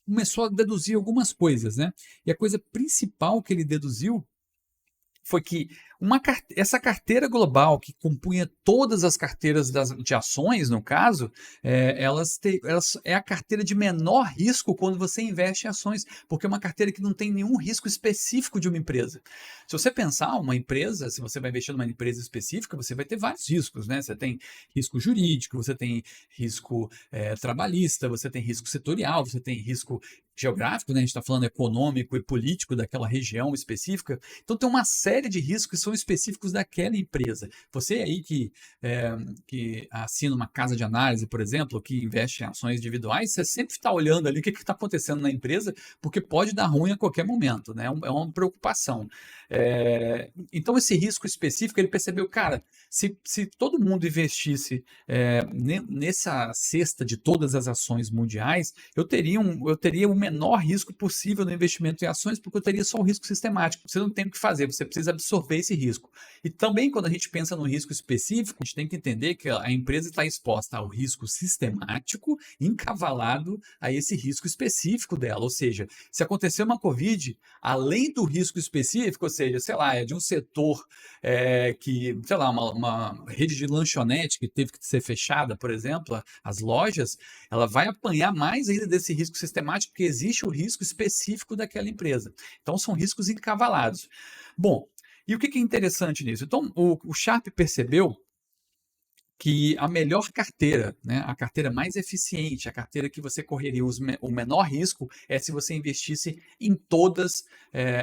começou a deduzir algumas coisas, né? E a coisa principal que ele deduziu foi que essa carteira global, que compunha todas as carteiras de ações, no caso, elas é a carteira de menor risco quando você investe em ações, porque é uma carteira que não tem nenhum risco específico de uma empresa. Se você pensar uma empresa, se você vai investir numa empresa específica, você vai ter vários riscos, né? Você tem risco jurídico, você tem risco trabalhista, você tem risco setorial, você tem risco geográfico, né? A gente está falando econômico e político daquela região específica. Então tem uma série de riscos que são específicos daquela empresa. Você aí que assina uma casa de análise, por exemplo, que investe em ações individuais, você sempre está olhando ali o que está acontecendo na empresa, porque pode dar ruim a qualquer momento, né? É uma preocupação. Então esse risco específico, ele percebeu, cara, se todo mundo investisse nessa cesta de todas as ações mundiais, eu teria o menor risco possível no investimento em ações, porque eu teria só o risco sistemático. Você não tem o que fazer, você precisa absorver esse risco. E também, quando a gente pensa no risco específico, a gente tem que entender que a empresa está exposta ao risco sistemático, encavalado a esse risco específico dela. Ou seja, se acontecer uma Covid, além do risco específico, ou seja, sei lá, é de um setor que, sei lá, uma rede de lanchonete que teve que ser fechada, por exemplo, as lojas, ela vai apanhar mais ainda desse risco sistemático, porque existe o risco específico daquela empresa. Então, são riscos encavalados. Bom, e o que é interessante nisso? Então, o Sharpe percebeu que a melhor carteira, né, a carteira mais eficiente, a carteira que você correria o menor risco, é se você investisse em todas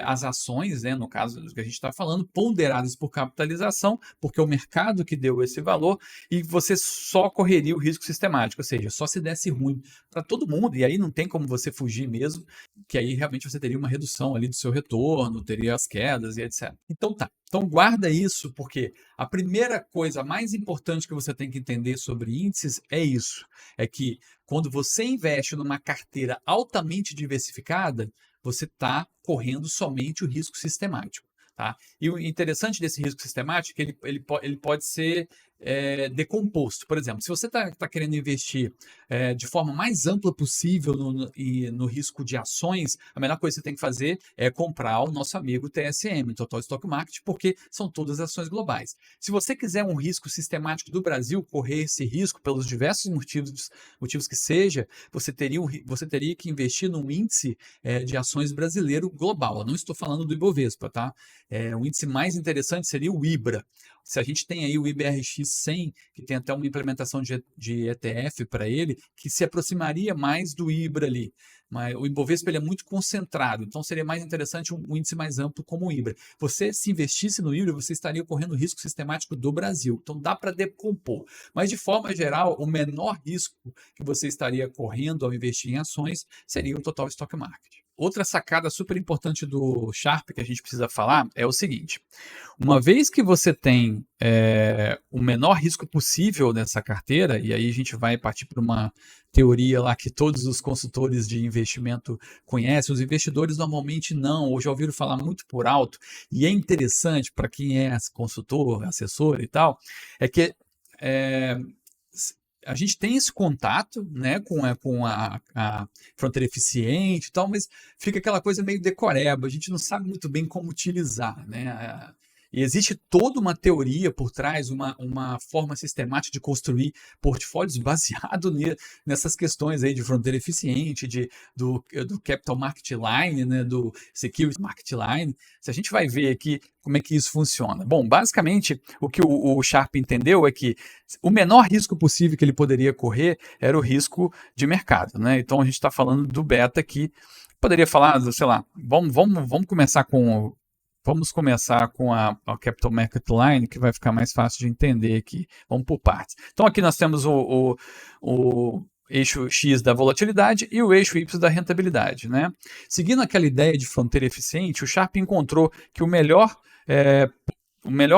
as ações, né, no caso do que a gente está falando, ponderadas por capitalização, porque é o mercado que deu esse valor, e você só correria o risco sistemático, ou seja, só se desse ruim para todo mundo, e aí não tem como você fugir mesmo, que aí realmente você teria uma redução ali do seu retorno, teria as quedas e etc. Então tá. Então guarda isso, porque a primeira coisa mais importante que você tem que entender sobre índices é isso: é que quando você investe numa carteira altamente diversificada, você está correndo somente o risco sistemático. Tá? E o interessante desse risco sistemático é que ele pode ser decomposto. Por exemplo, se você está querendo investir de forma mais ampla possível no risco de ações, a melhor coisa que você tem que fazer é comprar o nosso amigo TSM, Total Stock Market, porque são todas ações globais. Se você quiser um risco sistemático do Brasil, correr esse risco pelos diversos motivos que seja, você teria que investir num índice de ações brasileiro global. Eu não estou falando do Ibovespa, tá? O índice mais interessante seria o IBRA. Se a gente tem aí o IBRX 100, que tem até uma implementação de ETF para ele, que se aproximaria mais do IBRA ali. Mas o Ibovespa ele é muito concentrado, então seria mais interessante um índice mais amplo como o IBRA. Você, se investisse no IBRA, você estaria correndo risco sistemático do Brasil. Então dá para decompor. Mas de forma geral, o menor risco que você estaria correndo ao investir em ações seria o Total Stock Market. Outra sacada super importante do Sharpe que a gente precisa falar é o seguinte: uma vez que você tem o menor risco possível nessa carteira, e aí a gente vai partir para uma teoria lá que todos os consultores de investimento conhecem, os investidores normalmente não, ou já ouviram falar muito por alto, e é interessante para quem é consultor, assessor e tal, é que a gente tem esse contato, né, com a fronteira eficiente e tal, mas fica aquela coisa meio decoreba, a gente não sabe muito bem como utilizar, né? E existe toda uma teoria por trás, uma forma sistemática de construir portfólios baseado nessas questões aí de fronteira eficiente, do Capital Market Line, né, do Security Market Line. Se a gente vai ver aqui como é que isso funciona. Bom, basicamente, o que o Sharpe entendeu é que o menor risco possível que ele poderia correr era o risco de mercado, né? Então a gente está falando do beta aqui. Poderia falar, sei lá, vamos começar com a Capital Market Line, que vai ficar mais fácil de entender aqui. Vamos por partes. Então aqui nós temos o eixo X da volatilidade e o eixo Y da rentabilidade, né? Seguindo aquela ideia de fronteira eficiente, o Sharpe encontrou que o melhor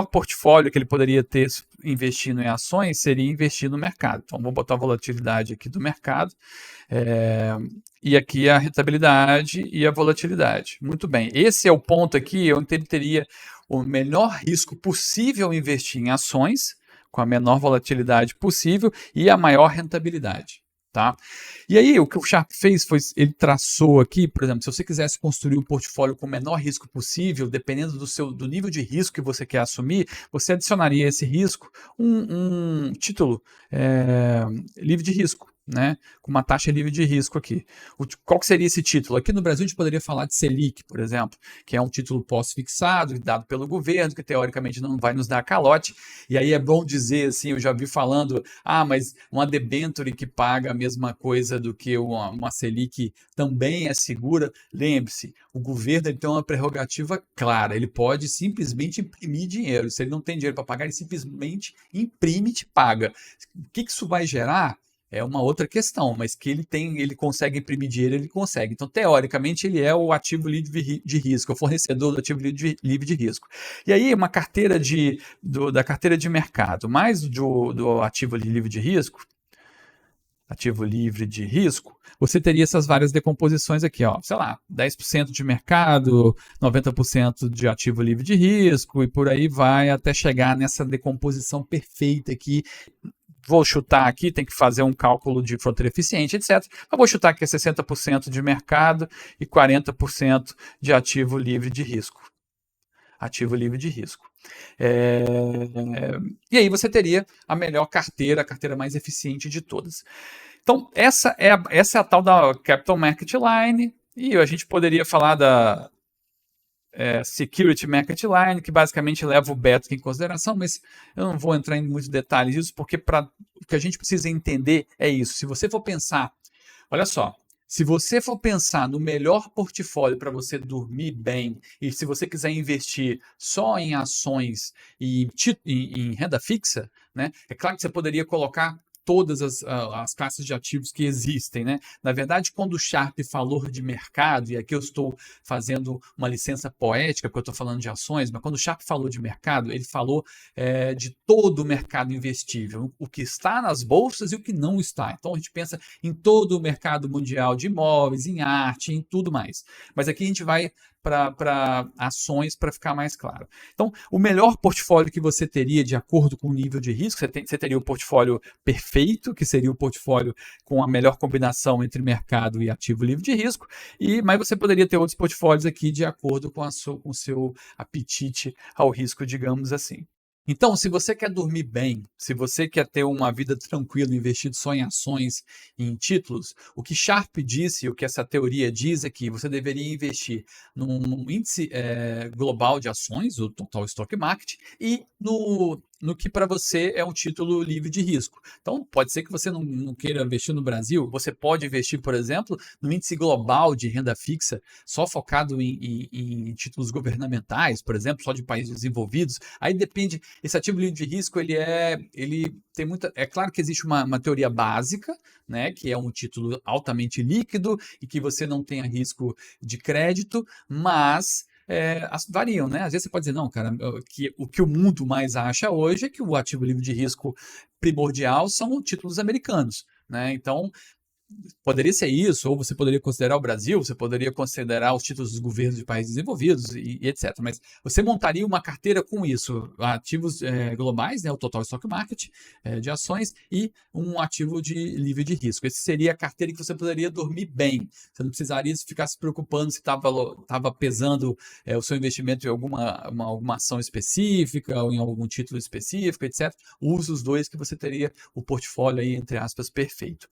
portfólio que ele poderia ter investindo em ações seria investir no mercado. Então, vou botar a volatilidade aqui do mercado, e aqui a rentabilidade e a volatilidade. Muito bem, esse é o ponto aqui onde ele teria o menor risco possível investir em ações, com a menor volatilidade possível e a maior rentabilidade. Tá? E aí, o que o Sharpe fez foi, ele traçou aqui, por exemplo, se você quisesse construir um portfólio com o menor risco possível, dependendo do nível de risco que você quer assumir, você adicionaria a esse risco um título livre de risco, né? Com uma taxa livre de risco aqui. Qual que seria esse título? Aqui no Brasil a gente poderia falar de Selic, por exemplo, que é um título pós-fixado, dado pelo governo, que teoricamente não vai nos dar calote. E aí é bom dizer, assim, eu já vi falando, mas uma debênture que paga a mesma coisa do que uma Selic também é segura. Lembre-se, o governo ele tem uma prerrogativa clara, ele pode simplesmente imprimir dinheiro. Se ele não tem dinheiro para pagar, ele simplesmente imprime e te paga. O que isso vai gerar? É uma outra questão, mas que ele consegue imprimir dinheiro, ele consegue. Então, teoricamente, ele é o ativo livre de risco, o fornecedor do ativo livre de risco. E aí, uma carteira da carteira de mercado, mais do ativo livre de risco, você teria essas várias decomposições aqui, ó, sei lá, 10% de mercado, 90% de ativo livre de risco, e por aí vai até chegar nessa decomposição perfeita aqui. Vou chutar aqui, tem que fazer um cálculo de fronteira eficiente, etc. Mas vou chutar que é 60% de mercado e 40% de ativo livre de risco. Ativo livre de risco. E aí você teria a melhor carteira, a carteira mais eficiente de todas. Então, essa é a tal da Capital Market Line, e a gente poderia falar da Security Market Line, que basicamente leva o beta em consideração, mas eu não vou entrar em muitos detalhes disso, porque o que a gente precisa entender é isso. Se você for pensar, olha só, se você for pensar no melhor portfólio para você dormir bem, e se você quiser investir só em ações e em renda fixa, né, é claro que você poderia colocar todas as classes de ativos que existem, né? Na verdade, quando o Sharpe falou de mercado, e aqui eu estou fazendo uma licença poética, porque eu estou falando de ações, mas quando o Sharpe falou de mercado, ele falou de todo o mercado investível, o que está nas bolsas e o que não está. Então, a gente pensa em todo o mercado mundial de imóveis, em arte, em tudo mais. Mas aqui a gente vai para ações para ficar mais claro. Então, o melhor portfólio que você teria de acordo com o nível de risco, você teria o portfólio perfeito, que seria o portfólio com a melhor combinação entre mercado e ativo livre de risco, mas você poderia ter outros portfólios aqui de acordo com o seu apetite ao risco, digamos assim. Então, se você quer dormir bem, se você quer ter uma vida tranquila, investido só em ações e em títulos, o que Sharpe disse, o que essa teoria diz é que você deveria investir num índice global de ações, o Total Stock Market, e no que para você é um título livre de risco. Então, pode ser que você não queira investir no Brasil, você pode investir, por exemplo, no índice global de renda fixa, só focado em títulos governamentais, por exemplo, só de países desenvolvidos. Aí depende, esse ativo livre de risco, ele tem muita... É claro que existe uma teoria básica, né, que é um título altamente líquido e que você não tenha risco de crédito, mas variam, né? Às vezes você pode dizer, não, cara, o que o mundo mais acha hoje é que o ativo livre de risco primordial são títulos americanos, né? Então, poderia ser isso, ou você poderia considerar o Brasil, você poderia considerar os títulos dos governos de países desenvolvidos e etc. Mas você montaria uma carteira com isso, ativos globais, né, o Total Stock Market de ações e um ativo livre de risco. Essa seria a carteira que você poderia dormir bem. Você não precisaria ficar se preocupando se estava pesando o seu investimento em alguma ação específica ou em algum título específico, etc. Use os dois que você teria o portfólio aí, entre aspas, perfeito.